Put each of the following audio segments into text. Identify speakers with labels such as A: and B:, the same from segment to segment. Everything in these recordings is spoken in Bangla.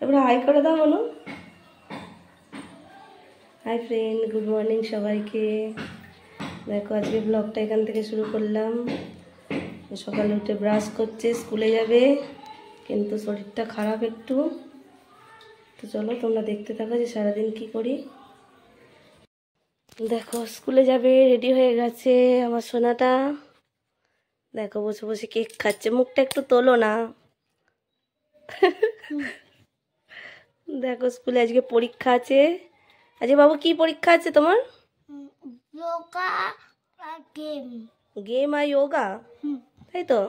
A: এবারে হাই করে দাও বলো। হাই ফ্রেন্ড, গুড মর্নিং সবাইকে। দেখো আজকে ব্লগটা এখান থেকে শুরু করলাম। সকালে উঠে ব্রাশ করছে, স্কুলে যাবে, কিন্তু শরীরটা খারাপ একটু। তো চলো তোমরা দেখতে থাকো যে সারাদিন কি করি। দেখো স্কুলে যাবে, রেডি হয়ে গেছে আমার সোনাটা। দেখো বসে বসে কেক খাচ্ছে, মুখটা একটু তোলো না। দেখো স্কুলে আজকে পরীক্ষা আছে। আজকে বাবু কি পরীক্ষা আছে তোমার?
B: যোগা আর গেম।
A: গেম আর যোগা, তাই তো?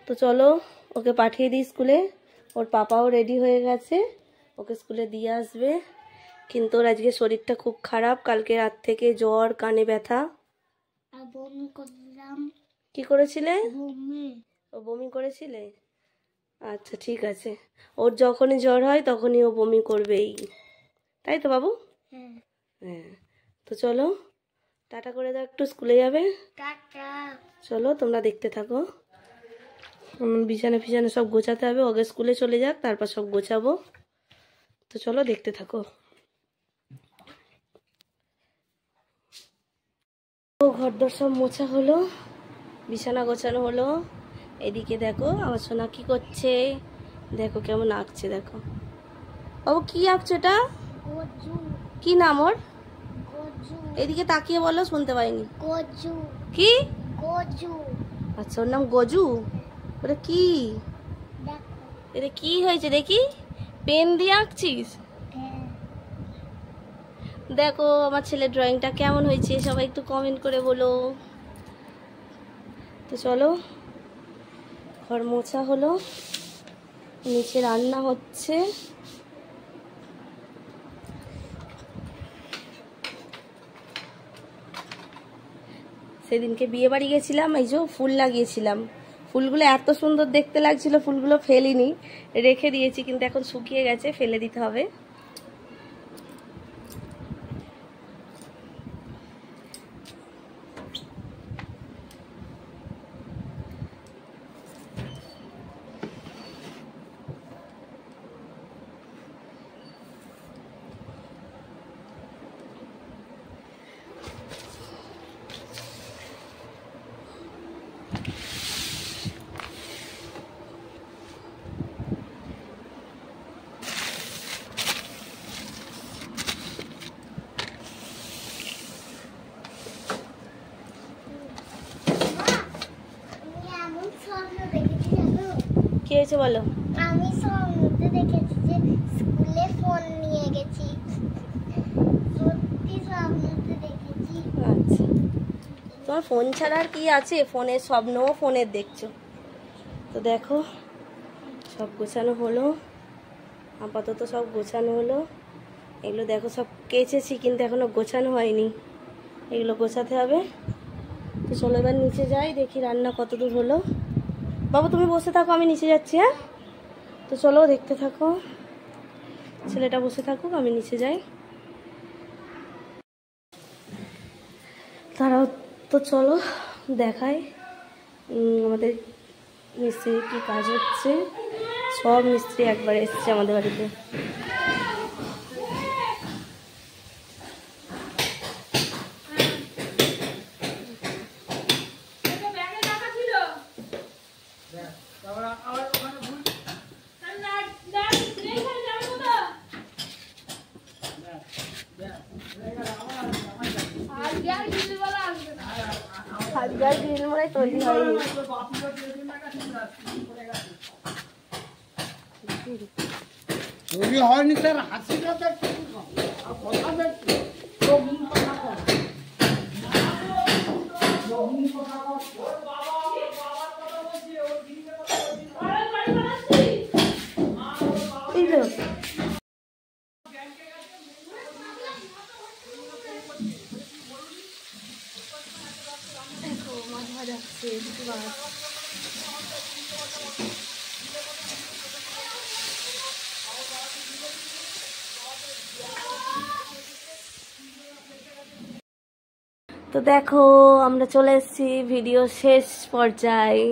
A: তো চলো ওকে পাঠিয়ে দিই স্কুলে। ওর পাপাও রেডি হয়ে গেছে, ওকে স্কুলে দিয়ে আসবে। কিন্তু ওর আজকে শরীরটা খুব খারাপ, কালকে রাত থেকে জ্বর, কানে ব্যথা।
B: আর বমি করলাম।
A: কি করেছিলে?
B: বমি।
A: ও বমি করেছিলে? আচ্ছা ঠিক আছে, ওর যখনই জ্বর হয় তখনই ও বমি করবেই, তাই তো বাবু?
B: হ্যাঁ।
A: হ্যাঁ। তো চলো টাটা করে দাও, একটু স্কুলে যাবে।
B: টাটা।
A: চলো তোমরা দেখতে থাকো। বিছানা ফিছানা সব গোছাতে হবে, ওকে স্কুলে চলে যাক তারপর সব গোছাবো। তো চলো দেখতে থাকো। ঘরদোর সব মোছা হলো, বিছানা গোছানো হলো। এদিকে দেখো আমার সোনা কি করছে, দেখো কেমন আঁকছে। দেখো বাবু কি আঁকছো এটা?
B: গজু।
A: কি নাম ওর?
B: গজু।
A: এদিকে তাকিয়ে বলো, শুনতে পাইনি।
B: গজু।
A: কি?
B: গজু।
A: আচ্ছা ওর নাম গজু। ওটা কি?
B: দেখো।
A: এটা কি হয়েছে দেখি? পেন দিয়ে আঁকছিস?
B: হ্যাঁ।
A: দেখো আমার ছেলের ড্রয়িংটা কেমন হয়েছে সবাই একটু কমেন্ট করে বলো। তো চলো ঘর মোছা হলো, নিচে রান্না হচ্ছে। সেদিনকে বিয়ে বাড়ি গেছিলাম, এই যে ফুল লাগিয়েছিলাম, ফুলগুলো এত সুন্দর দেখতে লাগছিল, ফুলগুলো ফেলিনি, রেখে দিয়েছি, কিন্তু এখন শুকিয়ে গেছে, ফেলে দিতে হবে। কি হয়েছে বলো?
B: আমি স্বপ্নতে দেখেছি যে স্কুলে ফোন নিয়ে গেছি। সত্যি স্বপ্নতে দেখেছি।
A: আচ্ছা তোমার ফোন ছাড়া আর কি আছে, ফোনের স্বপ্নও ফোনের দেখছো। তো দেখো সব গোছানো হলো, আপাতত সব গোছানো হলো। এগুলো দেখো সব কেচেছি কিন্তু এখনো গোছানো হয়নি, এগুলো গোছাতে হবে। তো চলো এবার নিচে যাই, দেখি রান্না কত দূর হলো। বাবু তুমি বসে থাকো, আমি নিচে যাচ্ছি। হ্যাঁ তো চলো দেখতে থাকো, ছেলেটা বসে থাকুক, আমি নিচে যাই। তারাও তো চলো দেখাই আমাদের মিস্ত্রির কি কাজ হচ্ছে। সব মিস্ত্রি একবার এসছে আমাদের বাড়িতে। হাজার গ্রিল মনে তৈরি হয়নি।
C: তৈরি হয়নি স্যার, হাসিটা দেখছি আর কথা দেখছি।
A: এই তো দেখো মাছ ভাজাচ্ছে, মাছ। তো দেখো আমরা চলে এসেছি ভিডিও শেষ পর্যায়ে।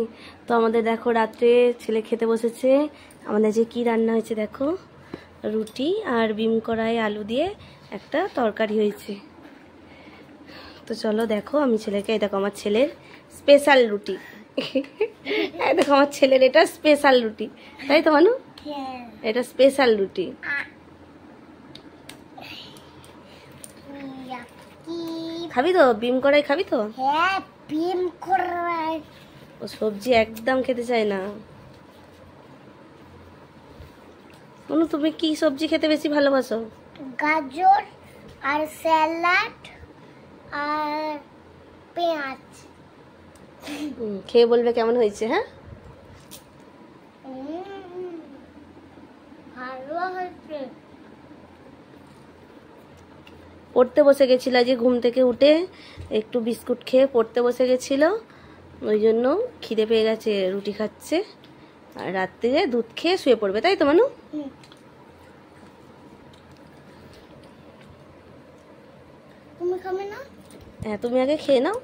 A: তো আমাদের দেখো রাত্রে ছেলে খেতে বসেছে, আমাদের যে কি রান্না হয়েছে দেখো, রুটি আর বিম কড়াই আলু দিয়ে একটা তরকারি হয়েছে। তো চলো দেখো, আমি ছেলেকে, এই দেখো আমার ছেলের স্পেশাল রুটি, এই দেখো আমার ছেলের এটা স্পেশাল রুটি, তাই তো মানু? এটা স্পেশাল রুটি। খাবি তো? বিম কড়াই খাবি তো?
B: হ্যাঁ, বিম কড়াই।
A: ও সবজি একদম খেতে চায় না। মনু, তুমি কি সবজি খেতে বেশি ভালোবাসো?
B: গাজর আর স্যালাড আর পেঁয়াজ।
A: খেয়ে বলবে কেমন হয়েছে। হ্যাঁ,
B: ভালো হয়েছে।
A: পড়তে বসে গেছিল, যে ঘুম থেকে উঠে একটু বিস্কুট খেয়ে পড়তে বসে গেছিল, ওই জন্য খিদে পেয়ে গেছে, রুটি খাচ্ছে। আর রাত্রে দুধ খেয়ে শুয়ে পড়বে, তাই তো মানু?
B: তুমি খাবে না?
A: হ্যাঁ, তুমি আগে খেয়ে নাও।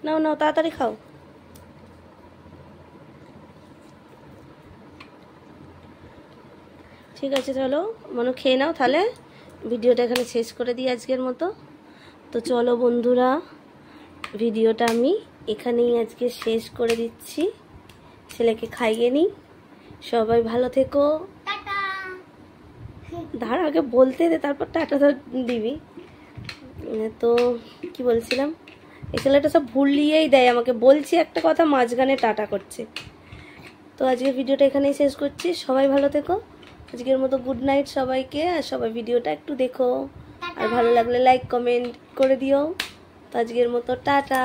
A: নাও নাও, তাড়াতাড়ি খাও। ঠিক আছে, চলো মনে খেয়ে নাও, তাহলে ভিডিওটা এখানে শেষ করে দিই আজকের মতো। তো চলো বন্ধুরা, ভিডিওটা আমি এখানেই আজকে শেষ করে দিচ্ছি। ছেলেকে খাইয়ে নিই। সবাই ভালো থেকো।
B: টাটা।
A: দাঁড়া, আগে বলতে দে, তারপর টাটা দিবি। তো কি বলছিলাম, এই ছেলেটা সব ভুলিয়েই দেয় আমাকে, বলছি একটা কথা মাঝখানে টাটা করছে। তো আজকে ভিডিওটা এখানেই শেষ করছি। সবাই ভালো থেকো। আজকের মতো গুড নাইট সবাইকে। আর সবাই ভিডিওটা একটু দেখো, আর ভালো লাগলে লাইক কমেন্ট করে দিও। তো আজকের মতো টাটা।